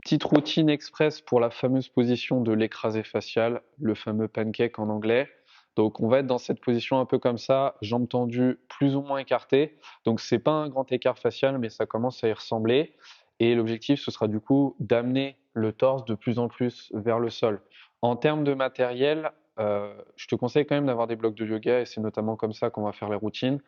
Petite routine express pour la fameuse position de l'écrasé facial, le fameux pancake en anglais. Donc on va être dans cette position un peu comme ça, jambes tendues plus ou moins écartées. Donc c'est pas un grand écart facial, mais ça commence à y ressembler. Et l'objectif, ce sera du coup d'amener le torse de plus en plus vers le sol. En termes de matériel, je te conseille quand même d'avoir des blocs de yoga et c'est notamment comme ça qu'on va faire les routines.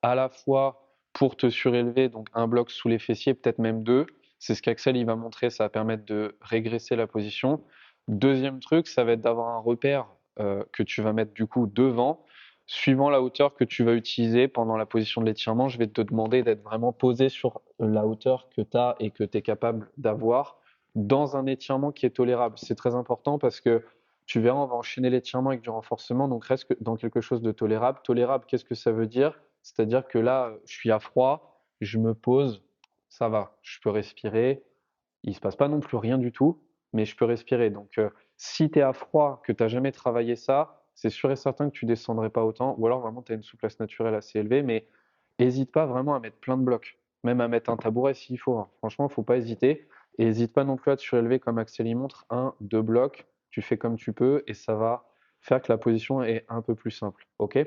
À la fois pour te surélever, donc un bloc sous les fessiers, peut-être même deux. C'est ce qu'Axel il va montrer, ça va permettre de régresser la position. Deuxième truc, ça va être d'avoir un repère que tu vas mettre du coup devant. Suivant la hauteur que tu vas utiliser pendant la position de l'étirement, je vais te demander d'être vraiment posé sur la hauteur que tu as et que tu es capable d'avoir dans un étirement qui est tolérable. C'est très important parce que tu verras, on va enchaîner l'étirement avec du renforcement, donc reste dans quelque chose de tolérable. Tolérable, qu'est-ce que ça veut dire? C'est-à-dire que là, je suis à froid, je me pose, ça va, je peux respirer. Il se passe pas non plus rien du tout, mais je peux respirer. Donc, si tu es à froid, que tu n'as jamais travaillé ça, c'est sûr et certain que tu descendrais pas autant, ou alors vraiment tu as une souplesse naturelle assez élevée, mais hésite pas vraiment à mettre plein de blocs, même à mettre un tabouret s'il faut, hein. Franchement, faut pas hésiter. Et hésite pas non plus à te surélever comme Axel y montre, un, deux blocs, tu fais comme tu peux, et ça va faire que la position est un peu plus simple. Ok?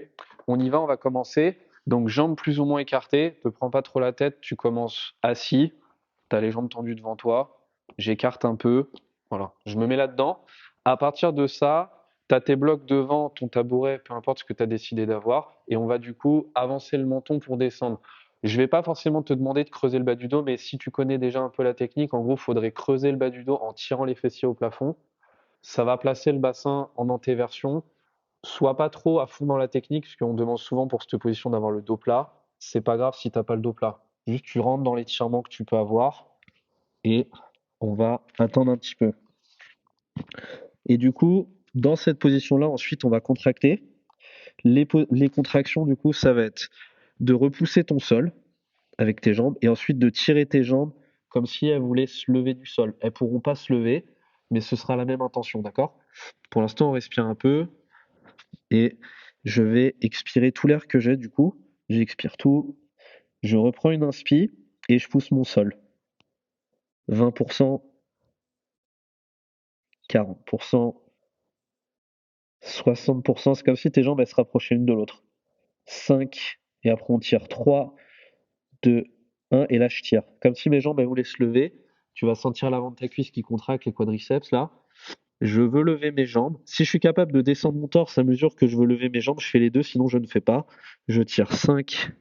On y va, on va commencer. Donc, jambes plus ou moins écartées, te prends pas trop la tête, tu commences assis, tu as les jambes tendues devant toi, j'écarte un peu, voilà, je me mets là-dedans. À partir de ça, tu as tes blocs devant, ton tabouret, peu importe ce que tu as décidé d'avoir, et on va du coup avancer le menton pour descendre. Je ne vais pas forcément te demander de creuser le bas du dos, mais si tu connais déjà un peu la technique, en gros, il faudrait creuser le bas du dos en tirant les fessiers au plafond. Ça va placer le bassin en antéversion. Sois pas trop à fond dans la technique, parce qu'on demande souvent pour cette position d'avoir le dos plat. C'est pas grave si tu n'as pas le dos plat. Juste tu rentres dans l'étirement que tu peux avoir et on va attendre un petit peu. Et du coup, dans cette position-là, ensuite, on va contracter. Les contractions, du coup, ça va être de repousser ton sol avec tes jambes et ensuite de tirer tes jambes comme si elles voulaient se lever du sol. Elles pourront pas se lever, mais ce sera la même intention, d'accord? Pour l'instant, on respire un peu et je vais expirer tout l'air que j'ai, du coup. J'expire tout, je reprends une inspi et je pousse mon sol. 20%, 40%, 60%, c'est comme si tes jambes elles se rapprochaient l'une de l'autre. 5, et après on tire 3, 2, 1, et là je tire. Comme si mes jambes elles voulaient se lever. Tu vas sentir l'avant de ta cuisse qui contracte, les quadriceps là. Je veux lever mes jambes. Si je suis capable de descendre mon torse à mesure que je veux lever mes jambes, je fais les deux, sinon je ne fais pas. Je tire 5,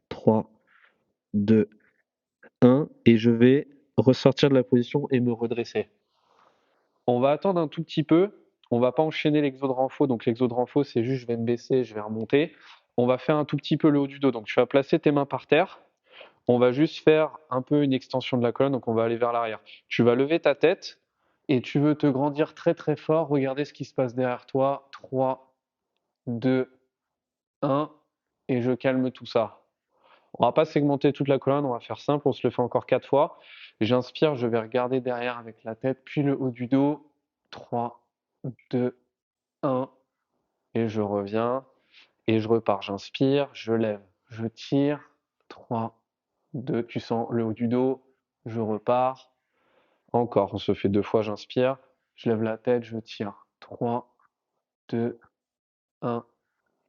3, 2, 1, et je vais ressortir de la position et me redresser. On va attendre un tout petit peu. On va pas enchaîner l'exo de renfo. Donc l'exo de renfo, c'est juste je vais me baisser, je vais remonter. On va faire un tout petit peu le haut du dos. Donc tu vas placer tes mains par terre. On va juste faire un peu une extension de la colonne. Donc on va aller vers l'arrière. Tu vas lever ta tête et tu veux te grandir très très fort. Regardez ce qui se passe derrière toi. 3, 2, 1. Et je calme tout ça. On va pas segmenter toute la colonne. On va faire simple. On se le fait encore 4 fois. J'inspire, je vais regarder derrière avec la tête, puis le haut du dos. 3, 2, 1, et je reviens, et je repars. J'inspire, je lève, je tire, 3, 2, tu sens le haut du dos, je repars, encore, on se fait 2 fois, j'inspire, je lève la tête, je tire, 3, 2, 1,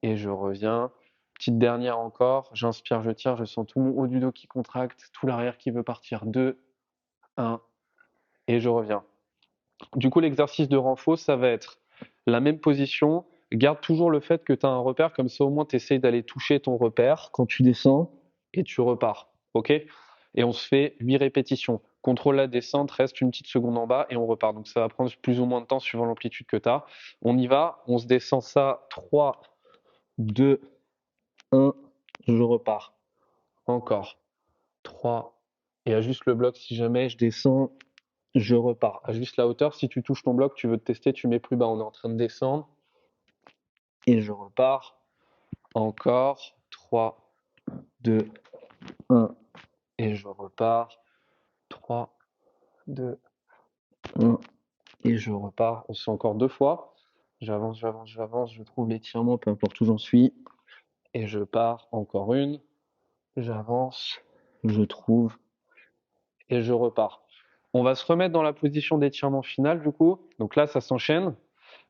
et je reviens. Petite dernière encore, j'inspire, je tire, je sens tout mon haut du dos qui contracte, tout l'arrière qui veut partir, 2, 1, et je reviens. Du coup, l'exercice de renfo, ça va être la même position. Garde toujours le fait que tu as un repère, comme ça au moins tu essayes d'aller toucher ton repère quand tu descends et tu repars. Ok? Et on se fait 8 répétitions. Contrôle la descente, reste une petite seconde en bas et on repart. Donc ça va prendre plus ou moins de temps suivant l'amplitude que tu as. On y va, on se descend ça. 3, 2, 1, je repars. Encore. 3, et ajuste le bloc si jamais je descends, je repars. Ajuste la hauteur. Si tu touches ton bloc, tu veux te tester, tu mets plus bas. On est en train de descendre. Et je repars. Encore. 3, 2, 1. Et je repars. 3, 2, 1. Et je repars. On se fait encore 2 fois. J'avance, j'avance, j'avance. Je trouve l'étirement, peu importe où j'en suis. Et je pars. Encore une. J'avance. Je trouve. Et je repars. On va se remettre dans la position d'étirement final du coup. Donc là, ça s'enchaîne.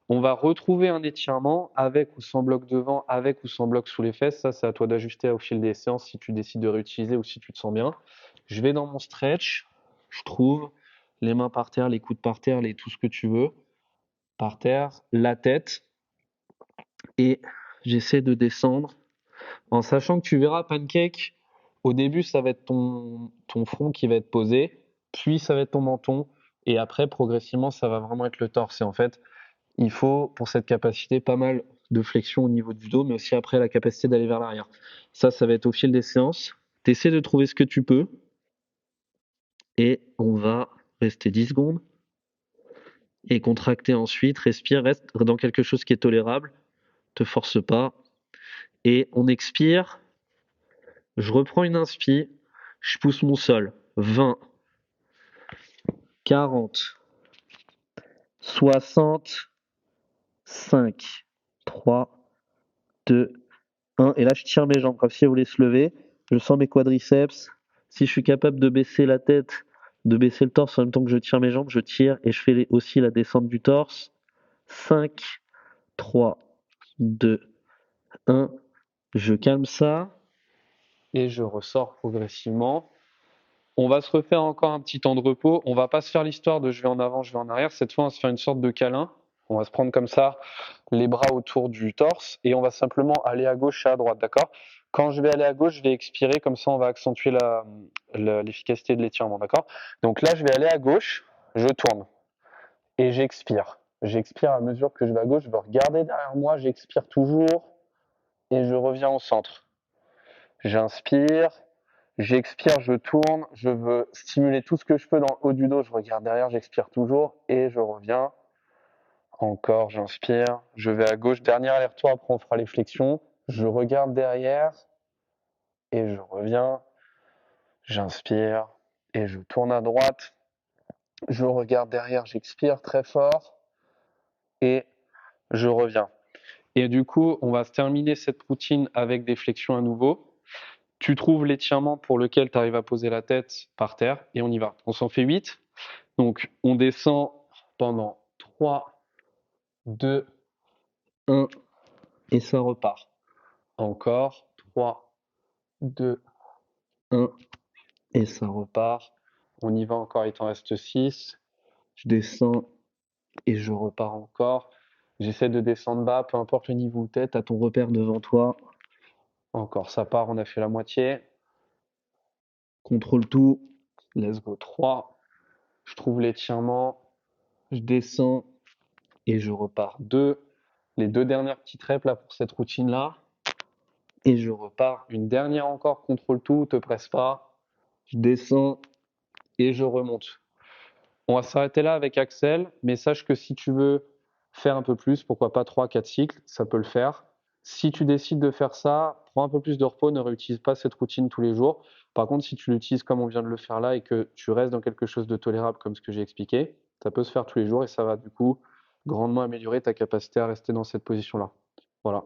On va retrouver un étirement avec ou sans bloc devant, avec ou sans bloc sous les fesses. Ça, c'est à toi d'ajuster au fil des séances si tu décides de réutiliser ou si tu te sens bien. Je vais dans mon stretch. Je trouve les mains par terre, les coudes par terre, tout ce que tu veux. Par terre, la tête. Et j'essaie de descendre en sachant que tu verras, pancake, au début, ça va être ton front qui va être posé, puis ça va être ton menton, et après, progressivement, ça va vraiment être le torse. Et en fait, il faut, pour cette capacité, pas mal de flexion au niveau du dos, mais aussi après la capacité d'aller vers l'arrière. Ça va être au fil des séances. Tu essaies de trouver ce que tu peux, et on va rester 10 secondes, et contracter ensuite, respire, reste dans quelque chose qui est tolérable, te force pas, et on expire. Je reprends une inspi, je pousse mon sol. 20, 40, 60, 5, 3, 2, 1. Et là, je tire mes jambes comme si elles voulaient se lever. Je sens mes quadriceps. Si je suis capable de baisser la tête, de baisser le torse en même temps que je tire mes jambes, je tire et je fais aussi la descente du torse. 5, 3, 2, 1. Je calme ça et je ressors progressivement. On va se refaire encore un petit temps de repos. On va pas se faire l'histoire de je vais en avant, je vais en arrière. Cette fois, on va se faire une sorte de câlin. On va se prendre comme ça les bras autour du torse et on va simplement aller à gauche et à droite, d'accord? Quand je vais aller à gauche, je vais expirer, comme ça on va accentuer l'efficacité de l'étirement, d'accord? Donc là, je vais aller à gauche, je tourne et j'expire. J'expire à mesure que je vais à gauche, je vais regarder derrière moi, j'expire toujours et je reviens au centre. J'inspire, j'expire, je tourne, je veux stimuler tout ce que je peux dans le haut du dos, je regarde derrière, j'expire toujours et je reviens. Encore, j'inspire, je vais à gauche, dernier aller-retour, après on fera les flexions. Je regarde derrière et je reviens. J'inspire et je tourne à droite. Je regarde derrière, j'expire très fort et je reviens. Et du coup, on va se terminer cette routine avec des flexions à nouveau. Tu trouves l'étirement pour lequel tu arrives à poser la tête par terre et on y va. On s'en fait 8. Donc, on descend pendant 3, 2, 1 et ça repart. Encore 3, 2, 1 et ça repart. On y va encore, il t'en reste 6. Je descends et je repars encore. J'essaie de descendre bas, peu importe le niveau où tu es, tu as ton repère devant toi. Encore, ça part, on a fait la moitié. Contrôle tout. Let's go. 3. Je trouve l'étirement. Je descends et je repars. 2. Les 2 dernières petites reps là pour cette routine-là. Et je repars. Une dernière encore, contrôle tout, te presse pas. Je descends et je remonte. On va s'arrêter là avec Axel, mais sache que si tu veux faire un peu plus, pourquoi pas 3-4 cycles, ça peut le faire. Si tu décides de faire ça, prends un peu plus de repos, ne réutilise pas cette routine tous les jours. Par contre, si tu l'utilises comme on vient de le faire là et que tu restes dans quelque chose de tolérable comme ce que j'ai expliqué, ça peut se faire tous les jours et ça va du coup grandement améliorer ta capacité à rester dans cette position-là. Voilà.